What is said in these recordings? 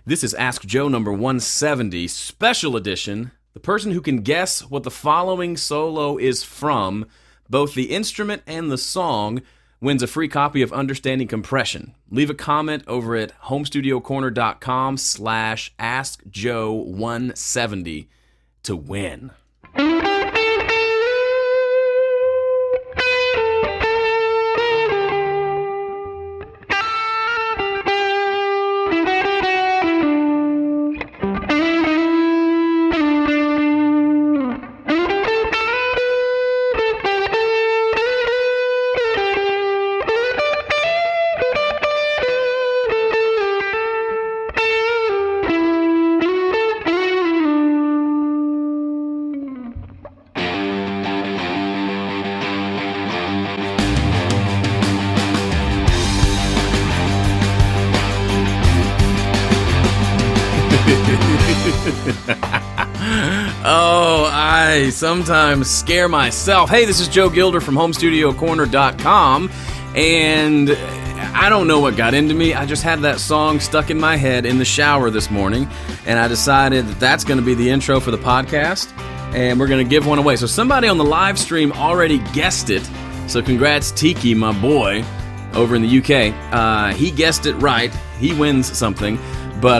This is Ask Joe number 170, special edition. The person who can guess what the following solo is from, both the instrument and the song, wins a free copy of Understanding Compression. Leave a comment over at homestudiocorner.com/AskJoe170 to win. Oh, I sometimes scare myself. Hey, this is Joe Gilder from homestudiocorner.com, and I don't know what got into me. I just had that song stuck in my head in the shower this morning, and I decided that that's going to be the intro for the podcast, and we're going to give one away. So somebody on the live stream already guessed it, so congrats Tiki, my boy, over in the UK. He guessed it right. He wins something, but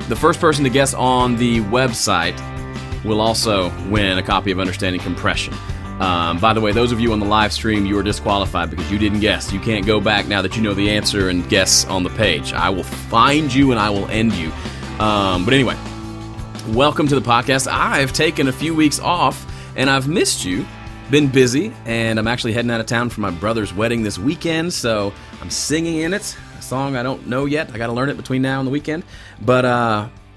the first person to guess on the website will also win a copy of Understanding Compression. By the way, those of you on the live stream, you are disqualified because you didn't guess. You can't go back now that you know the answer and guess on the page. I will find you and I will end you. But anyway, welcome to the podcast. I've taken a few weeks off and I've missed you. Been busy, and I'm actually heading out of town for my brother's wedding this weekend, so I'm singing in it. A song I don't know yet. I got to learn it between now and the weekend. But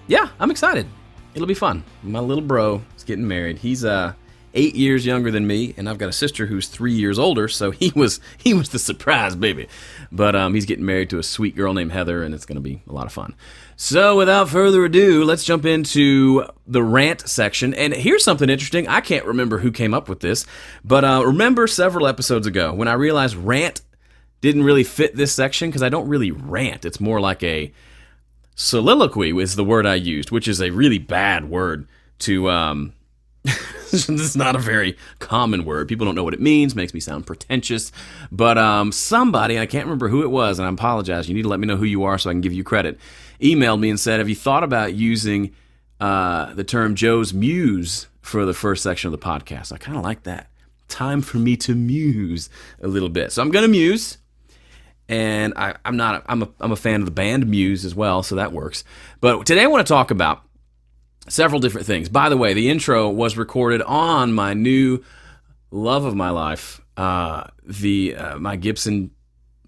yeah, I'm excited. It'll be fun. My little bro is getting married. He's 8 years younger than me, and I've got a sister who's 3 years older, so he was the surprise baby. But he's getting married to a sweet girl named Heather, and it's going to be a lot of fun. So without further ado, let's jump into the rant section. And here's something interesting. I can't remember who came up with this, but remember several episodes ago when I realized rant didn't really fit this section because I don't really rant. It's more like a soliloquy was the word I used, which is a really bad word to, it's not a very common word. People don't know what it means, makes me sound pretentious. But somebody, I can't remember who it was, and I apologize, you need to let me know who you are so I can give you credit, emailed me and said, have you thought about using the term Joe's Muse for the first section of the podcast? I kind of like that. Time for me to muse a little bit. So I'm going to muse. And I'm a fan of the band Muse as well, so that works. But today I want to talk about several different things. By the way, the intro was recorded on my new love of my life, my Gibson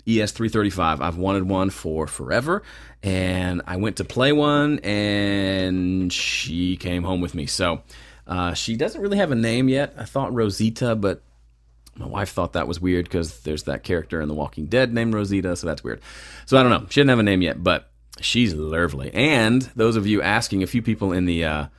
ES335. I've wanted one for forever, and I went to play one, and she came home with me. So she doesn't really have a name yet. I thought Rosita, but my wife thought that was weird because there's that character in The Walking Dead named Rosita, so that's weird. So I don't know. She didn't have a name yet, but she's lovely. And those of you asking, a few people in the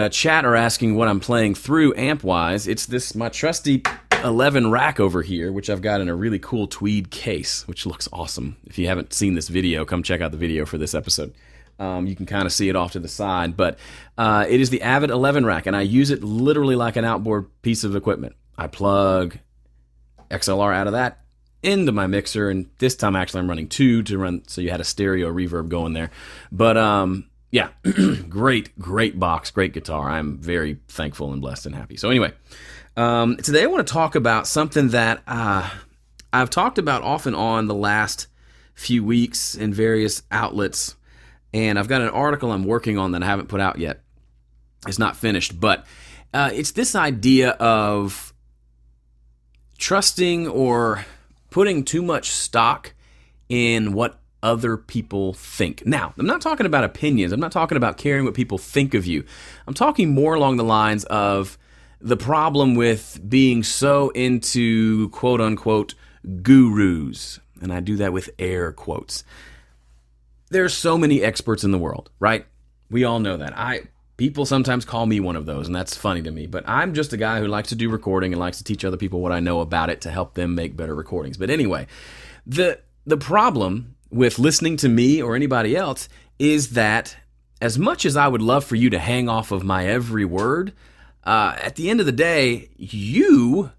chat are asking what I'm playing through amp-wise. It's my trusty 11 rack over here, which I've got in a really cool tweed case, which looks awesome. If you haven't seen this video, come check out the video for this episode. You can kind of see it off to the side, but it is the Avid 11 rack, and I use it literally like an outboard piece of equipment. I plug XLR out of that into my mixer, and this time actually I'm running two to run, so you had a stereo reverb going there. But yeah, great box, great guitar. I'm very thankful and blessed and happy. So anyway, today I want to talk about something that I've talked about off and on the last few weeks in various outlets, and I've got an article I'm working on that I haven't put out yet. It's not finished, but it's this idea of trusting or putting too much stock in what other people think. Now, I'm not talking about opinions. I'm not talking about caring what people think of you. I'm talking more along the lines of the problem with being so into quote-unquote gurus. And I do that with air quotes. There's so many experts in the world, right? We all know that. People sometimes call me one of those, and that's funny to me. But I'm just a guy who likes to do recording and likes to teach other people what I know about it to help them make better recordings. But anyway, the problem with listening to me or anybody else is that as much as I would love for you to hang off of my every word, at the end of the day, you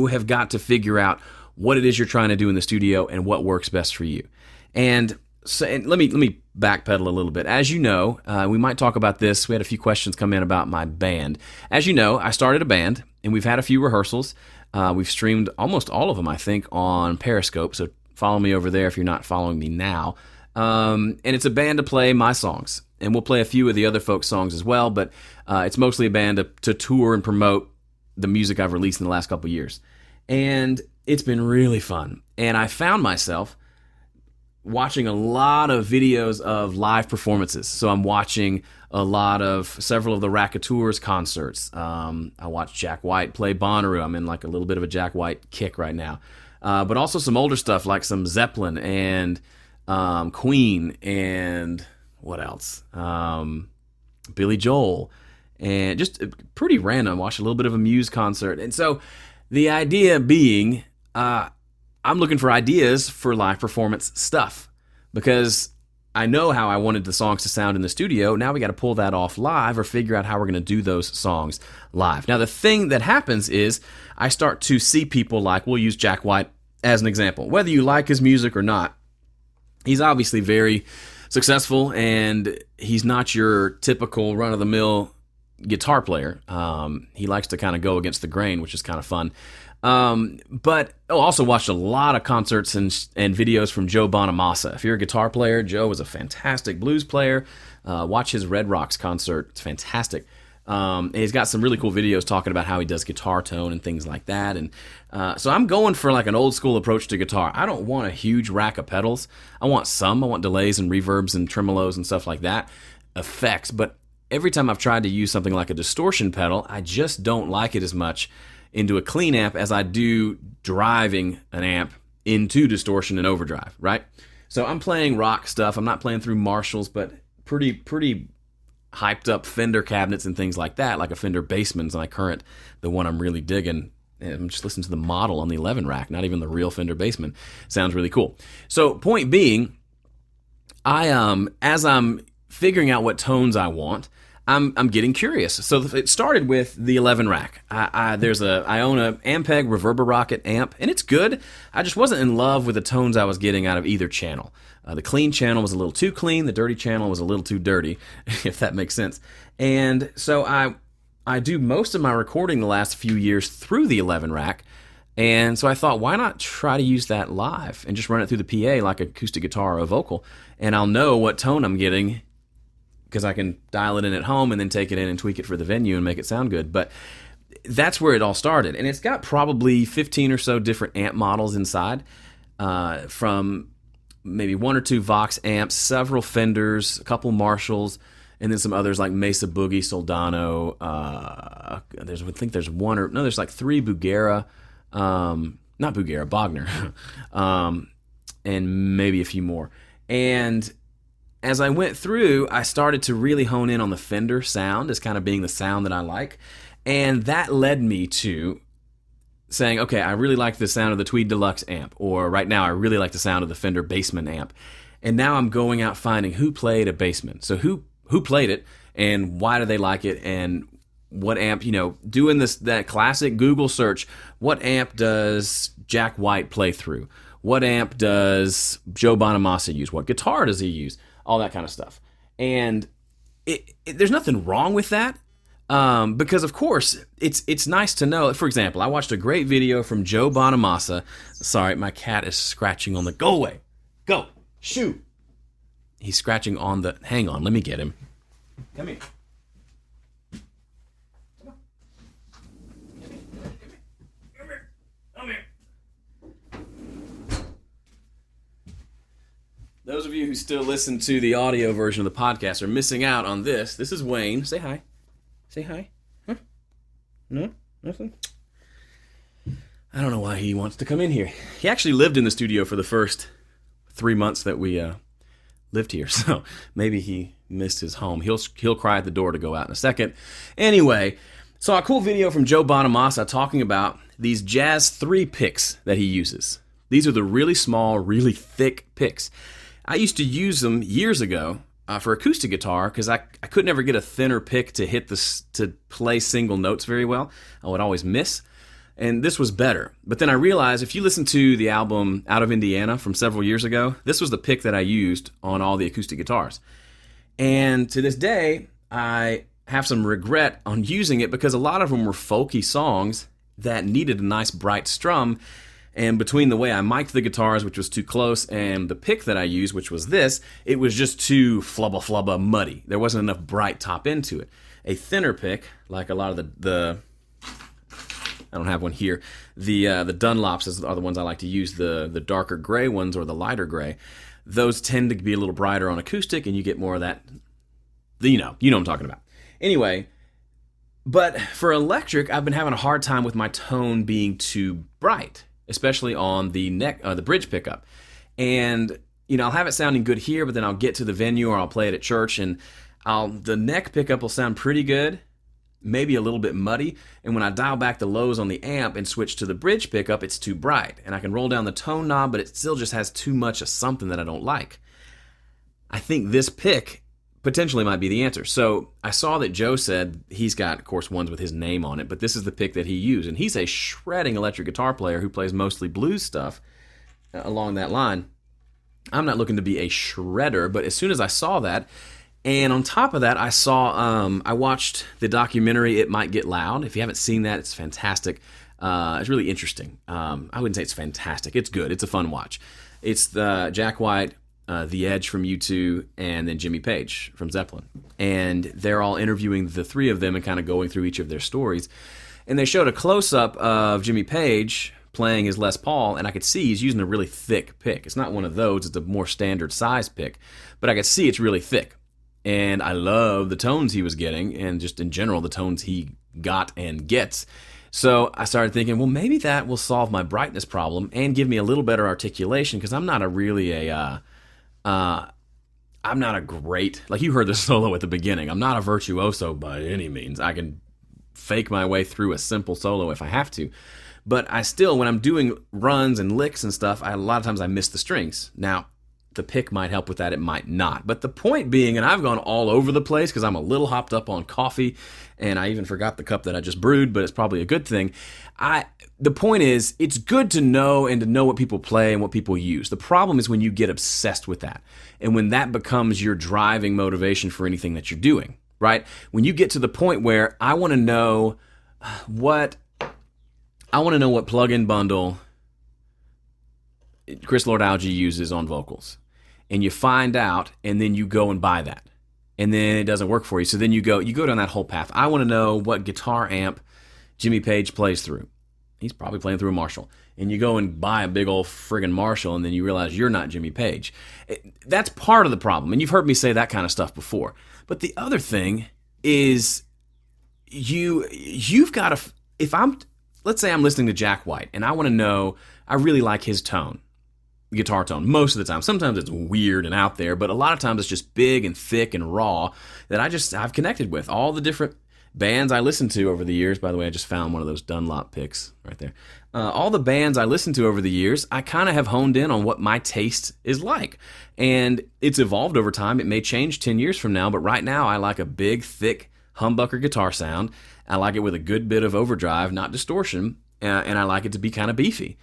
have got to figure out what it is you're trying to do in the studio and what works best for you. And let me backpedal a little bit. As you know, we might talk about this. We had a few questions come in about my band. As you know, I started a band, and we've had a few rehearsals. We've streamed almost all of them, I think, on Periscope, so follow me over there if you're not following me now. And it's a band to play my songs, and we'll play a few of the other folks' songs as well, but it's mostly a band to tour and promote the music I've released in the last couple years. And it's been really fun. And I found myself watching a lot of videos of live performances. So I'm watching several of the Rackatours concerts. I watched Jack White play Bonnaroo. I'm in like a little bit of a Jack White kick right now. But also some older stuff like some Zeppelin and Queen and what else? Billy Joel. And just pretty random. Watched a little bit of a Muse concert. And so the idea being, I'm looking for ideas for live performance stuff because I know how I wanted the songs to sound in the studio. Now we got to pull that off live or figure out how we're going to do those songs live. Now the thing that happens is I start to see people like, we'll use Jack White as an example. Whether you like his music or not, he's obviously very successful and he's not your typical run-of-the-mill guitar player. He likes to kind of go against the grain, which is kind of fun. But I also watched a lot of concerts and videos from Joe Bonamassa. If you're a guitar player, Joe is a fantastic blues player. Watch his Red Rocks concert. It's fantastic. And he's got some really cool videos talking about how he does guitar tone and things like that. And so I'm going for like an old school approach to guitar. I don't want a huge rack of pedals. I want delays and reverbs and tremolos and stuff like that, effects. But every time I've tried to use something like a distortion pedal, I just don't like it as much into a clean amp as I do driving an amp into distortion and overdrive, right? So I'm playing rock stuff. I'm not playing through Marshalls, but pretty hyped up Fender cabinets and things like that, like a Fender Bassman's my current, the one I'm really digging. And I'm just listening to the model on the 11 rack, not even the real Fender Bassman. Sounds really cool. So point being, as I'm figuring out what tones I want, I'm getting curious. So it started with the 11 rack. I own a Ampeg Reverberocket amp, and it's good. I just wasn't in love with the tones I was getting out of either channel. The clean channel was a little too clean. The dirty channel was a little too dirty, if that makes sense. And so I do most of my recording the last few years through the 11 rack. And so I thought, why not try to use that live and just run it through the PA like acoustic guitar or a vocal, and I'll know what tone I'm getting, because I can dial it in at home and then take it in and tweak it for the venue and make it sound good. But that's where it all started. And it's got probably 15 or so different amp models inside, from maybe one or two Vox amps, several Fenders, a couple Marshalls, and then some others like Mesa Boogie, Soldano. There's like three Bugera, not Bugera, Bogner, and maybe a few more. And as I went through, I started to really hone in on the Fender sound as kind of being the sound that I like. And that led me to saying, okay, I really like the sound of the Tweed Deluxe amp, or right now I really like the sound of the Fender Bassman amp. And now I'm going out finding who played a Bassman. So who played it, and why do they like it, and what amp, doing that classic Google search, what amp does Jack White play through? What amp does Joe Bonamassa use? What guitar does he use? All that kind of stuff. And there's nothing wrong with that, because of course it's nice to know. For example, I watched a great video from Joe Bonamassa. Sorry, my cat is scratching on the, go away, go, shoot. He's scratching on the, hang on, let me get him. Come here. Those of you who still listen to the audio version of the podcast are missing out on this. This is Wayne. Say hi. Say hi. Huh? No? Nothing? I don't know why he wants to come in here. He actually lived in the studio for the first 3 months that we lived here, so maybe he missed his home. He'll cry at the door to go out in a second. Anyway, saw a cool video from Joe Bonamassa talking about these Jazz 3 picks that he uses. These are the really small, really thick picks. I used to use them years ago for acoustic guitar because I could never get a thinner pick to hit to play single notes very well. I would always miss. And this was better. But then I realized if you listen to the album Out of Indiana from several years ago, this was the pick that I used on all the acoustic guitars. And to this day, I have some regret on using it because a lot of them were folky songs that needed a nice bright strum. And between the way I mic'd the guitars, which was too close, and the pick that I used, which was this, it was just too flubba muddy. There wasn't enough bright top end to it. A thinner pick, like a lot of the I don't have one here. The Dunlops are the ones I like to use, the darker gray ones or the lighter gray. Those tend to be a little brighter on acoustic, and you get more of that. You know what I'm talking about. Anyway, but for electric, I've been having a hard time with my tone being too bright, especially on the bridge pickup. And I'll have it sounding good here, but then I'll get to the venue or I'll play it at church, and the neck pickup will sound pretty good, maybe a little bit muddy, and when I dial back the lows on the amp and switch to the bridge pickup, it's too bright, and I can roll down the tone knob, but it still just has too much of something that I don't like. I think this pick potentially might be the answer. So I saw that Joe said he's got, of course, ones with his name on it, but this is the pick that he used, and he's a shredding electric guitar player who plays mostly blues stuff along that line. I'm not looking to be a shredder, but as soon as I saw that, and on top of that, I watched the documentary It Might Get Loud. If you haven't seen that, it's fantastic. It's really interesting. I wouldn't say it's fantastic. It's good. It's a fun watch. It's the Jack White, The Edge from U2, and then Jimmy Page from Zeppelin. And they're all interviewing the three of them and kind of going through each of their stories. And they showed a close-up of Jimmy Page playing his Les Paul, and I could see he's using a really thick pick. It's not one of those. It's a more standard size pick. But I could see it's really thick. And I love the tones he was getting, and just in general, the tones he got and gets. So I started thinking, well, maybe that will solve my brightness problem and give me a little better articulation, because I'm not a great, like you heard the solo at the beginning, I'm not a virtuoso by any means. I can fake my way through a simple solo if I have to. But I still, when I'm doing runs and licks and stuff, a lot of times I miss the strings. Now, the pick might help with that, it might not. But the point being, and I've gone all over the place because I'm a little hopped up on coffee, and I even forgot the cup that I just brewed, but it's probably a good thing. The point is, it's good to know what people play and what people use. The problem is when you get obsessed with that, and when that becomes your driving motivation for anything that you're doing, right? When you get to the point where I want to know what plug-in bundle Chris Lord-Alge uses on vocals. And you find out, and then you go and buy that. And then it doesn't work for you. So then you go down that whole path. I want to know what guitar amp Jimmy Page plays through. He's probably playing through a Marshall. And you go and buy a big old friggin' Marshall, and then you realize you're not Jimmy Page. That's part of the problem. And you've heard me say that kind of stuff before. But the other thing is you've got to, let's say I'm listening to Jack White, and I want to know, I really like his tone. Guitar tone most of the time. Sometimes it's weird and out there, but a lot of times it's just big and thick and raw that I've connected with. All the different bands I listened to over the years, by the way, I just found one of those Dunlop picks right there. All the bands I listened to over the years, I kind of have honed in on what my taste is like. And it's evolved over time. It may change 10 years from now, but right now I like a big, thick humbucker guitar sound. I like it with a good bit of overdrive, not distortion, and I like it to be kind of beefy.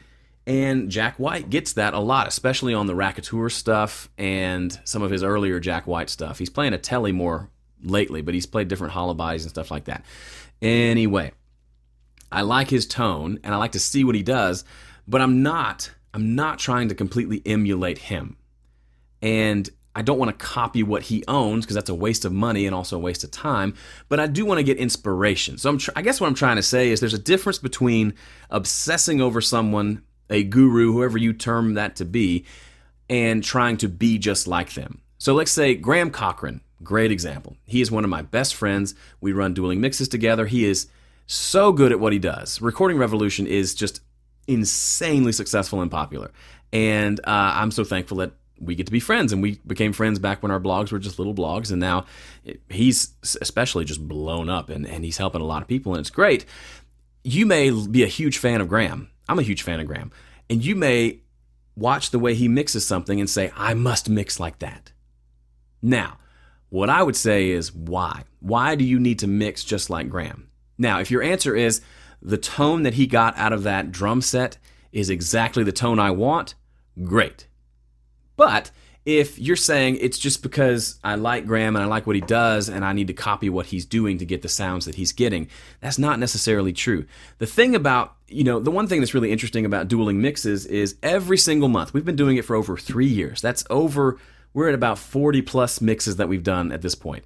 And Jack White gets that a lot, especially on the Racketeur stuff and some of his earlier Jack White stuff. He's playing a telly more lately, but he's played different hollow bodies and stuff like that. Anyway, I like his tone, and I like to see what he does, but I'm not trying to completely emulate him. And I don't want to copy what he owns, because that's a waste of money and also a waste of time, but I do want to get inspiration. So I guess what I'm trying to say is there's a difference between obsessing over someone, a guru, whoever you term that to be, and trying to be just like them. So let's say Graham Cochran, great example. He is one of my best friends. We run dueling mixes together. He is so good at what he does. Recording Revolution is just insanely successful and popular. And I'm so thankful that we get to be friends, and we became friends back when our blogs were just little blogs, and now he's especially just blown up, and he's helping a lot of people, and it's great. You may be a huge fan of Graham. I'm a huge fan of Graham. And you may watch the way he mixes something and say, I must mix like that. Now, what I would say is why? Why do you need to mix just like Graham? Now, if your answer is the tone that he got out of that drum set is exactly the tone I want, great. But if you're saying it's just because I like Graham and I like what he does and I need to copy what he's doing to get the sounds that he's getting, that's not necessarily true. The thing about, the one thing that's really interesting about dueling mixes is every single month, we've been doing it for over 3 years. We're at about 40 plus mixes that we've done at this point.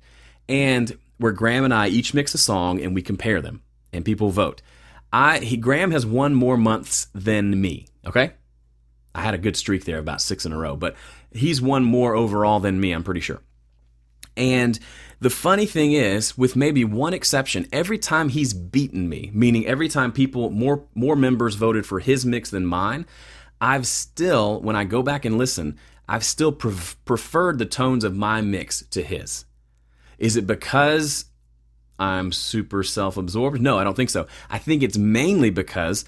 And where Graham and I each mix a song and we compare them and people vote. Graham has won more months than me, okay? I had a good streak there, about 6 in a row, but he's won more overall than me, I'm pretty sure. And the funny thing is, with maybe one exception, every time he's beaten me, meaning every time more members voted for his mix than mine, I've still, when I go back and listen, I've still preferred the tones of my mix to his. Is it because I'm super self-absorbed? No, I don't think so. I think it's mainly because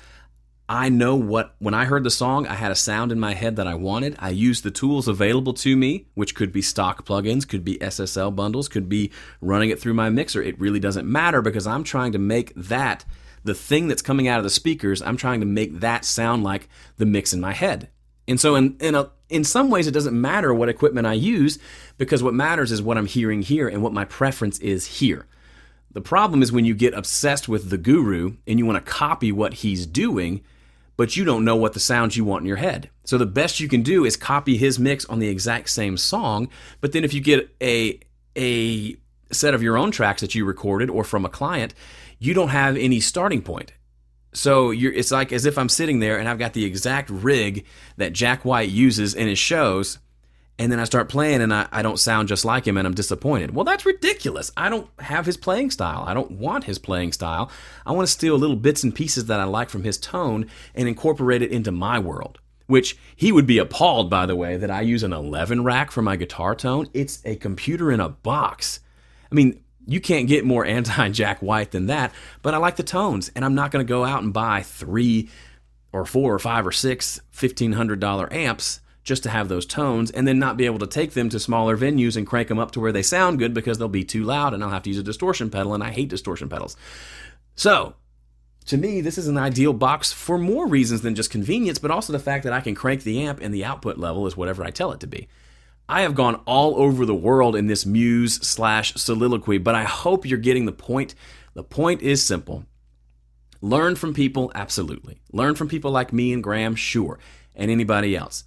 I know when I heard the song, I had a sound in my head that I wanted. I used the tools available to me, which could be stock plugins, could be SSL bundles, could be running it through my mixer. It really doesn't matter because I'm trying to make that, the thing that's coming out of the speakers, I'm trying to make that sound like the mix in my head. And so in some ways, it doesn't matter what equipment I use because what matters is what I'm hearing here and what my preference is here. The problem is when you get obsessed with the guru and you want to copy what he's doing, but you don't know what the sounds you want in your head. So the best you can do is copy his mix on the exact same song, but then if you get a set of your own tracks that you recorded or from a client, you don't have any starting point. So it's like as if I'm sitting there and I've got the exact rig that Jack White uses in his shows, and then I start playing and I don't sound just like him and I'm disappointed. Well, that's ridiculous. I don't have his playing style. I don't want his playing style. I want to steal little bits and pieces that I like from his tone and incorporate it into my world, which he would be appalled, by the way, that I use an 11 rack for my guitar tone. It's a computer in a box. I mean, you can't get more anti-Jack White than that, but I like the tones, and I'm not going to go out and buy 3 or 4 or 5 or 6 $1,500 amps just to have those tones and then not be able to take them to smaller venues and crank them up to where they sound good because they'll be too loud and I'll have to use a distortion pedal, and I hate distortion pedals. So, to me, this is an ideal box for more reasons than just convenience, but also the fact that I can crank the amp and the output level is whatever I tell it to be. I have gone all over the world in this muse/soliloquy, but I hope you're getting the point. The point is simple. Learn from people, absolutely. Learn from people like me and Graham, sure, and anybody else.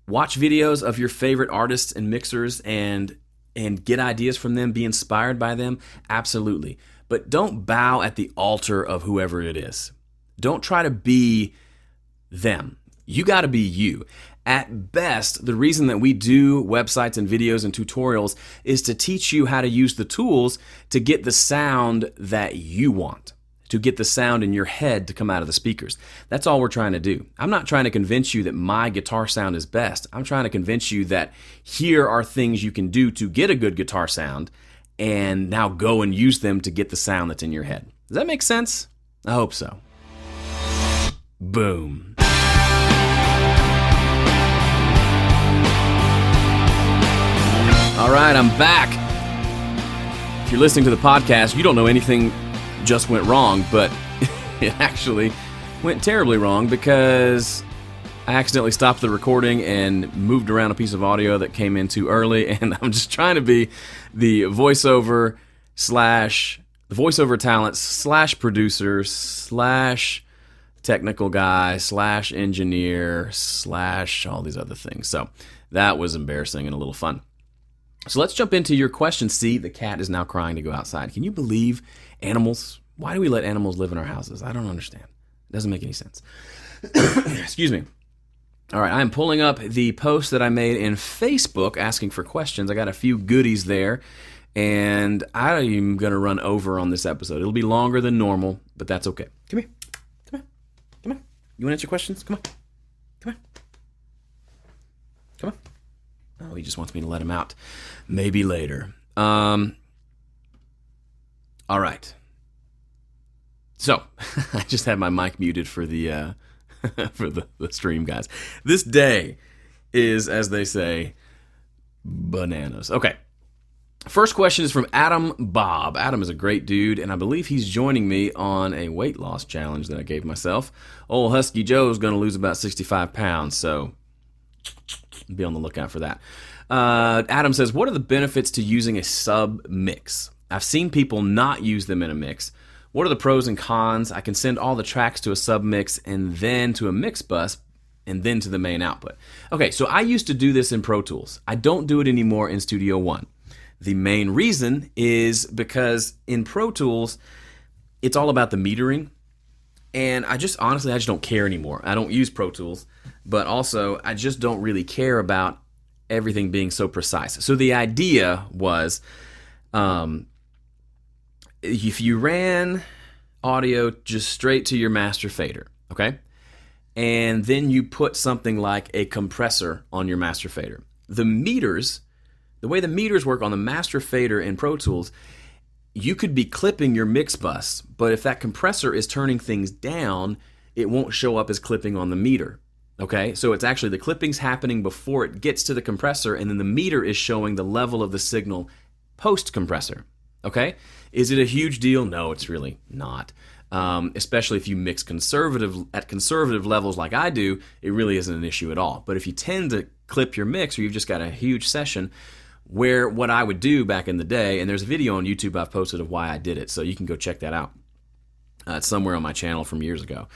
Watch videos of your favorite artists and mixers and get ideas from them, be inspired by them, absolutely. But don't bow at the altar of whoever it is. Don't try to be them. You got to be you. At best, the reason that we do websites and videos and tutorials is to teach you how to use the tools to get the sound that you want, to get the sound in your head to come out of the speakers. That's all we're trying to do. I'm not trying to convince you that my guitar sound is best. I'm trying to convince you that here are things you can do to get a good guitar sound and now go and use them to get the sound that's in your head. Does that make sense? I hope so. Boom. All right, I'm back. If you're listening to the podcast, you don't know anything just went wrong, but it actually went terribly wrong because I accidentally stopped the recording and moved around a piece of audio that came in too early, and I'm just trying to be the voiceover talent / producer / technical guy / engineer / all these other things. So that was embarrassing and a little fun. So let's jump into your question. See, the cat is now crying to go outside. Can you believe animals? Why do we let animals live in our houses? I don't understand. It doesn't make any sense. Excuse me. All right, I'm pulling up the post that I made in Facebook asking for questions. I got a few goodies there, and I'm going to run over on this episode. It'll be longer than normal, but that's okay. Come here. Come on. Come on. You want to answer questions? Come on. Come on. Come on. Oh, he just wants me to let him out. Maybe later. All right. So, I just had my mic muted for the for the stream guys. This day is, as they say, bananas. Okay. First question is from Adam Bob. Adam is a great dude, and I believe he's joining me on a weight loss challenge that I gave myself. Old Husky Joe's going to lose about 65 pounds, so be on the lookout for that. Adam says, what are the benefits to using a sub mix? I've seen people not use them in a mix. What are the pros and cons? I can send all the tracks to a sub mix and then to a mix bus and then to the main output. Okay, so I used to do this in Pro Tools. I don't do it anymore in Studio One. The main reason is because in Pro Tools, it's all about the metering. And I just don't care anymore. I don't use Pro Tools, but also I just don't really care about everything being so precise. So the idea was, if you ran audio just straight to your master fader, okay? And then you put something like a compressor on your master fader. The way the meters work on the master fader in Pro Tools, you could be clipping your mix bus, but if that compressor is turning things down, it won't show up as clipping on the meter. Okay, so it's actually the clipping's happening before it gets to the compressor, and then the meter is showing the level of the signal post-compressor. Okay, is it a huge deal? No, it's really not. Especially if you mix at conservative levels like I do, it really isn't an issue at all. But if you tend to clip your mix, or you've just got a huge session, where what I would do back in the day, and there's a video on YouTube I've posted of why I did it, so you can go check that out. It's somewhere on my channel from years ago.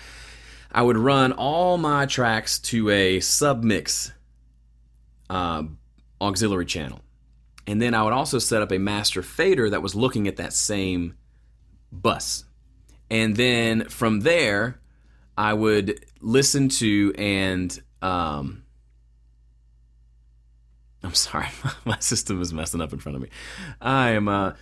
I would run all my tracks to a submix auxiliary channel. And then I would also set up a master fader that was looking at that same bus. And then from there, I would listen to and... I'm sorry, my system is messing up in front of me. I'm all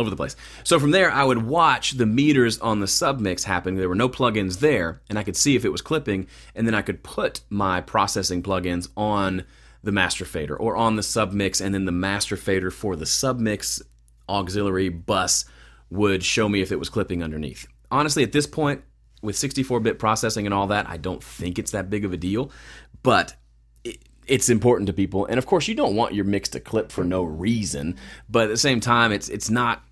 over the place. So from there, I would watch the meters on the submix happen. There were no plugins there, and I could see if it was clipping, and then I could put my processing plugins on the master fader or on the submix, and then the master fader for the submix auxiliary bus would show me if it was clipping underneath. Honestly, at this point, with 64-bit processing and all that, I don't think it's that big of a deal, but it's important to people. And of course, you don't want your mix to clip for no reason, but at the same time, it's not,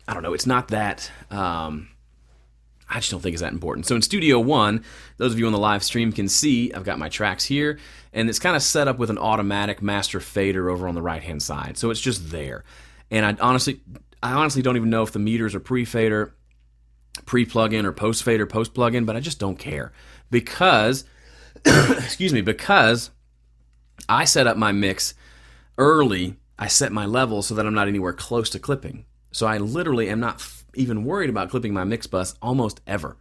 I don't know, it's not that, I just don't think it's that important. So in Studio One, those of you on the live stream can see I've got my tracks here, and it's kind of set up with an automatic master fader over on the right-hand side. So it's just there. And I honestly don't even know if the meters are pre-fader, pre-plugin, or post-fader, post-plugin, but I just don't care. Because, because I set up my mix early. I set my level so that I'm not anywhere close to clipping. So I literally am not even worried about clipping my mix bus almost ever.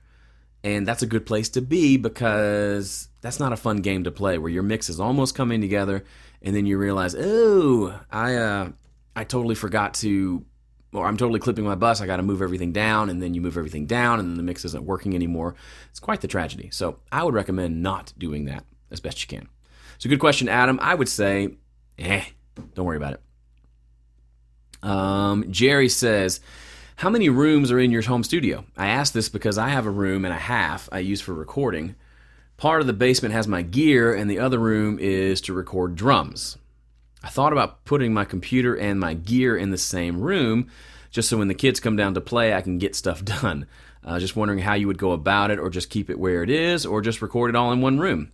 And that's a good place to be, because that's not a fun game to play where your mix is almost coming together and then you realize, oh, I totally forgot to, or I'm totally clipping my bus, I got to move everything down, and then you move everything down and then the mix isn't working anymore. It's quite the tragedy. So I would recommend not doing that as best you can. So good question, Adam. I would say, don't worry about it. Jerry says, how many rooms are in your home studio? I asked this because I have a room and a half I use for recording. Part of the basement has my gear, and the other room is to record drums. I thought about putting my computer and my gear in the same room, just so when the kids come down to play, I can get stuff done. Just wondering how you would go about it, or just keep it where it is, or just record it all in one room.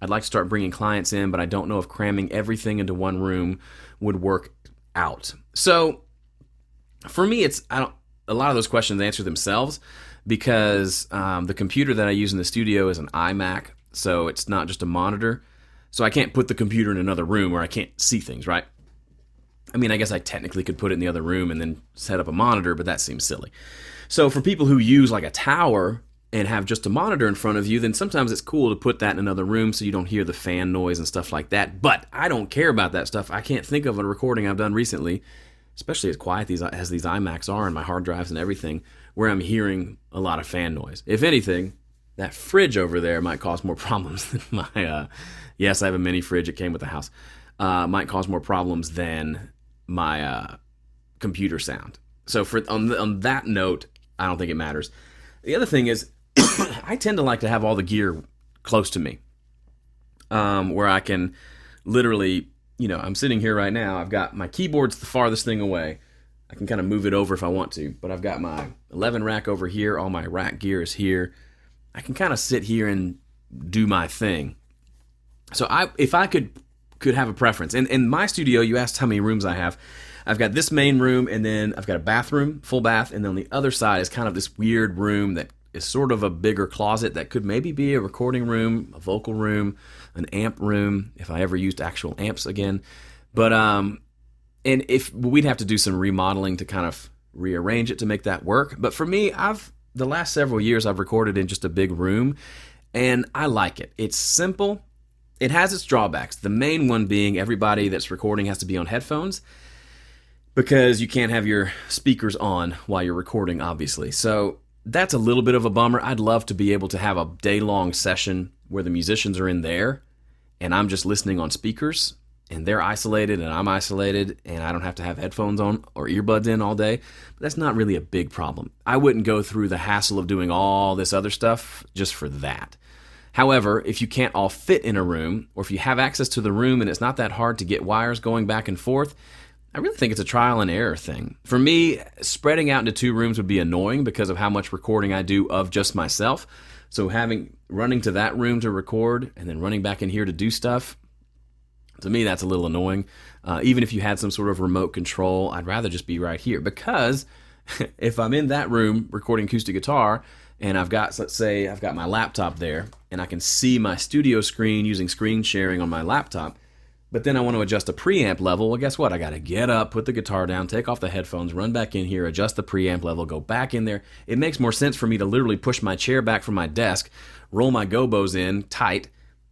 I'd like to start bringing clients in, but I don't know if cramming everything into one room would work out. So for me, a lot of those questions answer themselves, because the computer that I use in the studio is an iMac, so it's not just a monitor. So I can't put the computer in another room where I can't see things, right? I mean, I guess I technically could put it in the other room and then set up a monitor, but that seems silly. So for people who use like a tower and have just a monitor in front of you, then sometimes it's cool to put that in another room so you don't hear the fan noise and stuff like that. But I don't care about that stuff. I can't think of a recording I've done recently, especially as quiet as these iMacs are and my hard drives and everything, where I'm hearing a lot of fan noise. If anything, that fridge over there might cause more problems than my, yes, I have a mini fridge, it came with the house, might cause more problems than my computer sound. So on that note, I don't think it matters. The other thing is, I tend to like to have all the gear close to me, where I can literally, I'm sitting here right now. I've got my keyboard's the farthest thing away. I can kind of move it over if I want to, but I've got my 11 rack over here. All my rack gear is here. I can kind of sit here and do my thing. So if I could have a preference, and in my studio, you asked how many rooms I have. I've got this main room, and then I've got a bathroom, full bath, and then on the other side is kind of this weird room that is sort of a bigger closet that could maybe be a recording room, a vocal room, an amp room, if I ever used actual amps again. But and if we'd have to do some remodeling to kind of rearrange it to make that work. But for me, the last several years I've recorded in just a big room, and I like it. It's simple. It has its drawbacks. The main one being everybody that's recording has to be on headphones, because you can't have your speakers on while you're recording, obviously. So that's a little bit of a bummer. I'd love to be able to have a day-long session where the musicians are in there and I'm just listening on speakers, and they're isolated and I'm isolated, and I don't have to have headphones on or earbuds in all day. But that's not really a big problem. I wouldn't go through the hassle of doing all this other stuff just for that. However, if you can't all fit in a room, or if you have access to the room and it's not that hard to get wires going back and forth, I really think it's a trial and error thing. For me, spreading out into 2 rooms would be annoying because of how much recording I do of just myself. So running to that room to record and then running back in here to do stuff, to me that's a little annoying. Even if you had some sort of remote control, I'd rather just be right here, because if I'm in that room recording acoustic guitar and let's say I've got my laptop there and I can see my studio screen using screen sharing on my laptop, but then I want to adjust a preamp level. Well, guess what? I got to get up, put the guitar down, take off the headphones, run back in here, adjust the preamp level, go back in there. It makes more sense for me to literally push my chair back from my desk, roll my gobos in tight,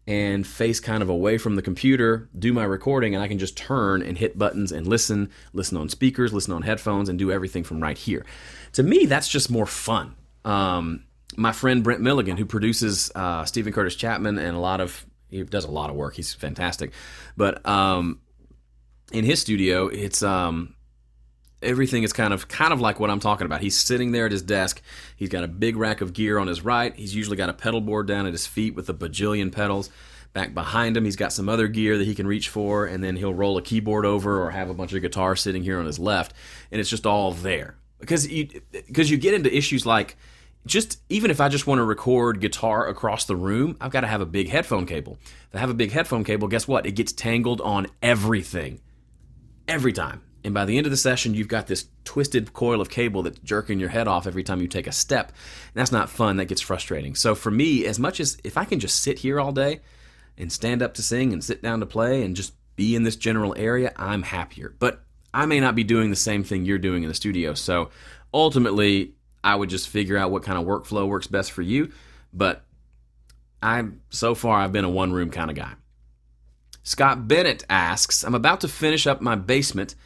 and face kind of away from the computer, do my recording, and I can just turn and hit buttons and listen on speakers, listen on headphones, and do everything from right here. To me, that's just more fun. My friend Brent Milligan, who produces Stephen Curtis Chapman and he does a lot of work. He's fantastic. But in his studio, it's everything is kind of like what I'm talking about. He's sitting there at his desk. He's got a big rack of gear on his right. He's usually got a pedal board down at his feet with a bajillion pedals. Back behind him, he's got some other gear that he can reach for, and then he'll roll a keyboard over or have a bunch of guitars sitting here on his left, and it's just all there. Because you get into issues like, even if I just want to record guitar across the room, I've got to have a big headphone cable. If I have a big headphone cable, guess what? It gets tangled on everything. Every time. And by the end of the session, you've got this twisted coil of cable that's jerking your head off every time you take a step. And that's not fun. That gets frustrating. So for me, as much as if I can just sit here all day and stand up to sing and sit down to play and just be in this general area, I'm happier. But I may not be doing the same thing you're doing in the studio. So ultimately, I would just figure out what kind of workflow works best for you. But so far, I've been a one-room kind of guy. Scott Bennett asks, I'm about to finish my basement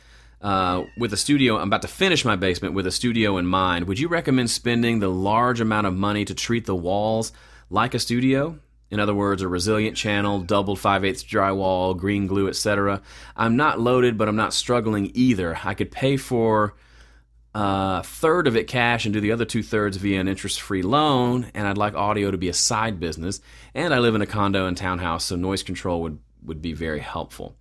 with a studio in mind. Would you recommend spending the large amount of money to treat the walls like a studio? In other words, a resilient channel, doubled 5/8 drywall, green glue, etc. I'm not loaded, but I'm not struggling either. I could pay for a third of it cash and do the other 2/3 via an interest-free loan, and I'd like audio to be a side business, and I live in a condo and townhouse, so noise control would be very helpful.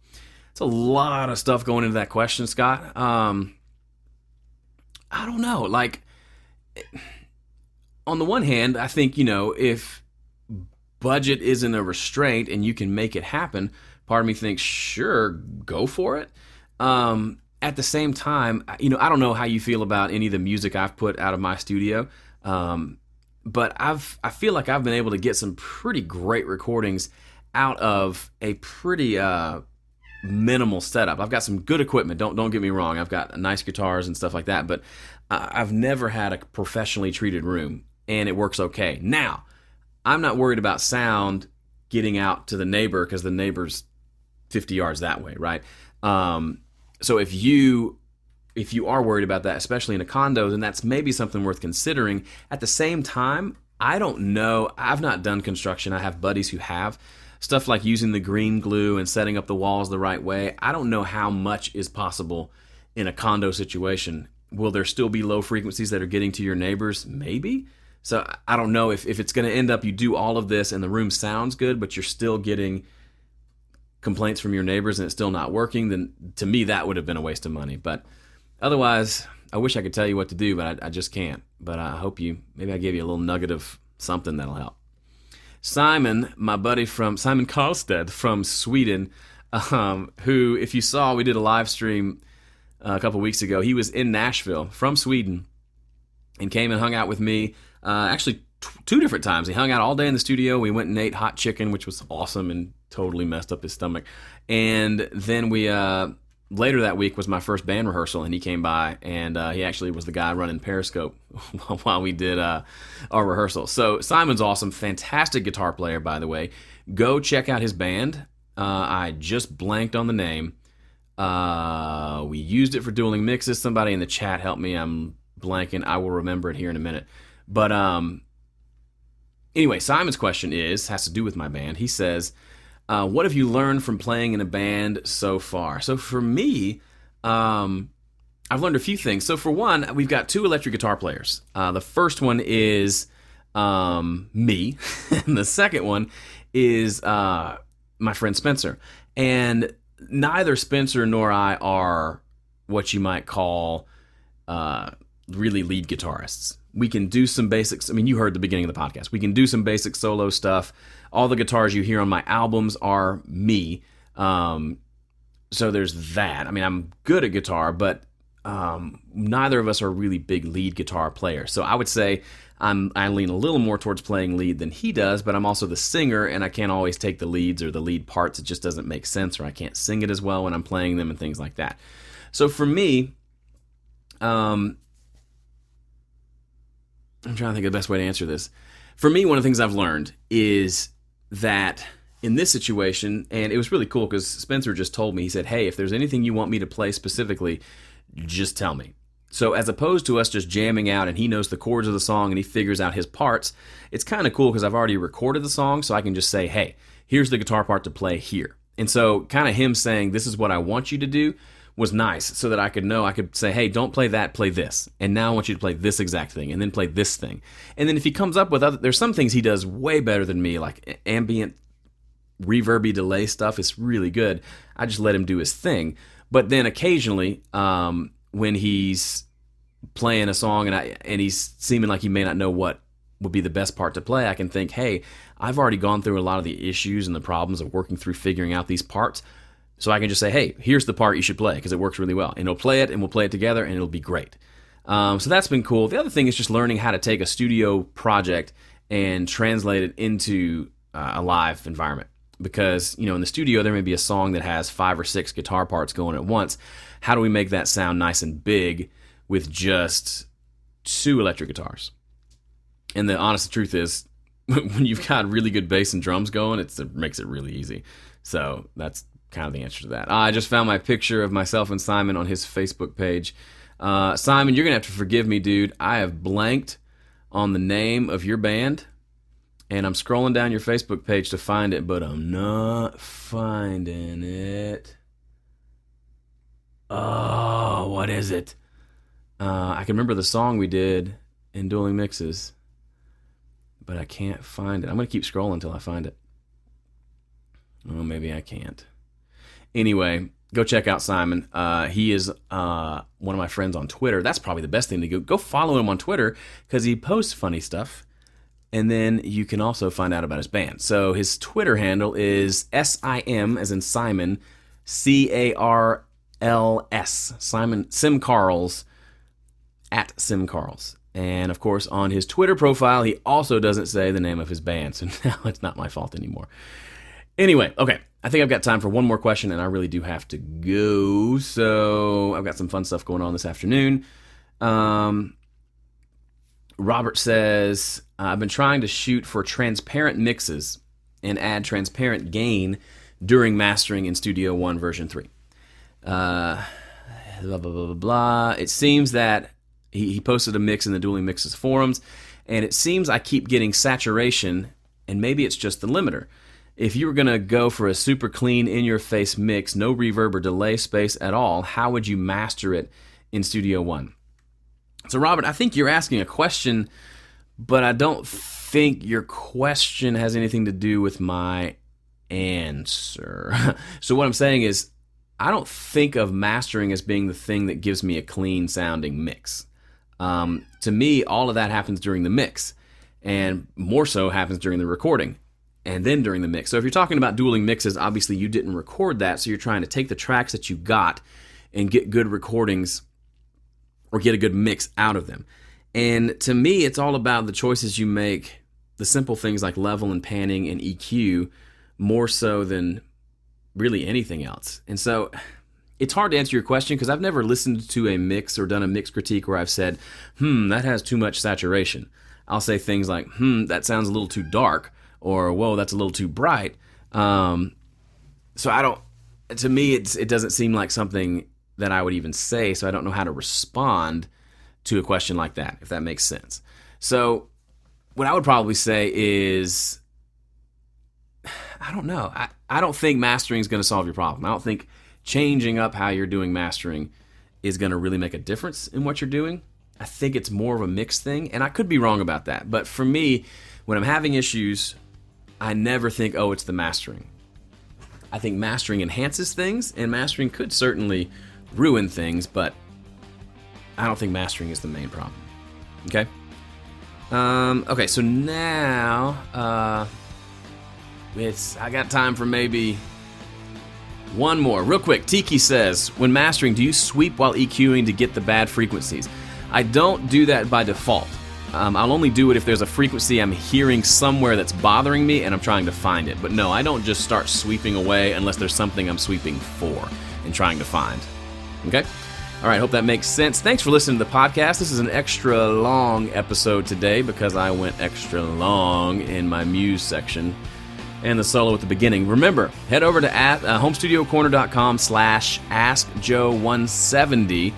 It's a lot of stuff going into that question, Scott. I don't know. Like, on the one hand, I think, if budget isn't a restraint and you can make it happen, part of me thinks, sure, go for it. At the same time, I don't know how you feel about any of the music I've put out of my studio, but I feel like I've been able to get some pretty great recordings out of a pretty minimal setup. I've got some good equipment. Don't get me wrong. I've got nice guitars and stuff like that, but I've never had a professionally treated room, and it works okay. Now, I'm not worried about sound getting out to the neighbor because the neighbor's 50 yards that way, right? So if you are worried about that, especially in a condo, then that's maybe something worth considering. At the same time, I don't know. I've not done construction. I have buddies who have. Stuff like using the green glue and setting up the walls the right way. I don't know how much is possible in a condo situation. Will there still be low frequencies that are getting to your neighbors? Maybe. So I don't know if it's going to end up you do all of this and the room sounds good, but you're still getting complaints from your neighbors and it's still not working, then to me that would have been a waste of money. But otherwise, I wish I could tell you what to do, but I just can't. But I hope maybe I gave you a little nugget of something that'll help. Simon, my buddy Simon Karlstedt from Sweden, who, if you saw, we did a live stream a couple weeks ago. He was in Nashville from Sweden and came and hung out with me. Actually, two different times. He hung out all day in the studio. We went and ate hot chicken, which was awesome and totally messed up his stomach. And then we later that week was my first band rehearsal, and he came by, and he actually was the guy running Periscope while we did our rehearsal. So Simon's awesome, fantastic guitar player, by the way. Go check out his band. I just blanked on the name. We used it for dueling mixes. Somebody in the chat help me. I'm blanking. I will remember it here in a minute. But anyway, Simon's question has to do with my band. He says, what have you learned from playing in a band so far? So for me, I've learned a few things. So for one, we've got two electric guitar players. The first one is me, and the second one is my friend Spencer. And neither Spencer nor I are what you might call really lead guitarists. We can do some basics. I mean, you heard the beginning of the podcast. We can do some basic solo stuff. All the guitars you hear on my albums are me. So there's that. I mean, I'm good at guitar, but neither of us are really big lead guitar players. So I would say I lean a little more towards playing lead than he does, but I'm also the singer, and I can't always take the leads or the lead parts. It just doesn't make sense, or I can't sing it as well when I'm playing them and things like that. So for me, I'm trying to think of the best way to answer this. For me, one of the things I've learned is that in this situation, and it was really cool because Spencer just told me, he said, hey, if there's anything you want me to play specifically, just tell me. So as opposed to us just jamming out and he knows the chords of the song and he figures out his parts, it's kind of cool because I've already recorded the song, so I can just say, hey, here's the guitar part to play here. And so kind of him saying, this is what I want you to do, was nice, so that I could say, hey, don't play that, play this. And now I want you to play this exact thing, and then play this thing. And then if he comes up with there's some things he does way better than me, like ambient reverby delay stuff is really good. I just let him do his thing. But then occasionally, when he's playing a song and he's seeming like he may not know what would be the best part to play, I can think, hey, I've already gone through a lot of the issues and the problems of working through figuring out these parts. So I can just say, hey, here's the part you should play because it works really well. And he'll play it, and we'll play it together, and it'll be great. So that's been cool. The other thing is just learning how to take a studio project and translate it into a live environment. Because, in the studio, there may be a song that has 5 or 6 guitar parts going at once. How do we make that sound nice and big with just 2 electric guitars? And the honest truth is, when you've got really good bass and drums going, it makes it really easy. So that's kind of the answer to that. I just found my picture of myself and Simon on his Facebook page. Simon, you're going to have to forgive me, dude. I have blanked on the name of your band, and I'm scrolling down your Facebook page to find it, but I'm not finding it. Oh, what is it? I can remember the song we did in Dueling Mixes, but I can't find it. I'm going to keep scrolling until I find it. Oh, maybe I can't. Anyway, go check out Simon. He is one of my friends on Twitter. That's probably the best thing to go follow him on Twitter because he posts funny stuff. And then you can also find out about his band. So his Twitter handle is SIM, as in Simon, CARLS, Sim Carls, at Sim Carls. And of course, on his Twitter profile, he also doesn't say the name of his band. So now it's not my fault anymore. Anyway, okay. I think I've got time for one more question, and I really do have to go. So I've got some fun stuff going on this afternoon. Robert says, I've been trying to shoot for transparent mixes and add transparent gain during mastering in Studio One version 3. Blah, blah, blah, blah, blah. It seems that he posted a mix in the Dueling Mixes forums, and it seems I keep getting saturation, and maybe it's just the limiter. If you were going to go for a super clean, in-your-face mix, no reverb or delay space at all, how would you master it in Studio One? So, Robert, I think you're asking a question but I don't think your question has anything to do with my answer. So what I'm saying is, I don't think of mastering as being the thing that gives me a clean sounding mix. To me, all of that happens during the mix, and more so happens during the recording and then during the mix. So if you're talking about dueling mixes, obviously you didn't record that, so you're trying to take the tracks that you got and get good recordings or get a good mix out of them. And to me, it's all about the choices you make, the simple things like level and panning and EQ, more so than really anything else. And so it's hard to answer your question because I've never listened to a mix or done a mix critique where I've said, that has too much saturation. I'll say things like, that sounds a little too dark, or whoa, that's a little too bright. To me, it doesn't seem like something that I would even say, so I don't know how to respond to a question like that, if that makes sense. So what I would probably say is, I don't know. I don't think mastering is going to solve your problem. I don't think changing up how you're doing mastering is going to really make a difference in what you're doing. I think it's more of a mix thing, and I could be wrong about that. But for me, when I'm having issues, I never think, oh, it's the mastering. I think mastering enhances things, and mastering could certainly ruin things, but I don't think mastering is the main problem. Okay? Okay, so now I got time for maybe one more. Real quick, Tiki says, when mastering, do you sweep while EQing to get the bad frequencies? I don't do that by default. I'll only do it if there's a frequency I'm hearing somewhere that's bothering me and I'm trying to find it. But no, I don't just start sweeping away unless there's something I'm sweeping for and trying to find. Okay? All right, hope that makes sense. Thanks for listening to the podcast. This is an extra long episode today because I went extra long in my Muse section and the solo at the beginning. Remember, head over to homestudiocorner.com/AskJoe170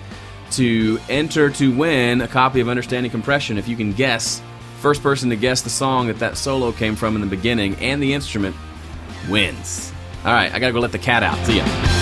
to enter to win a copy of Understanding Compression. If you can guess, first person to guess the song that solo came from in the beginning and the instrument wins. All right, I gotta go let the cat out. See ya.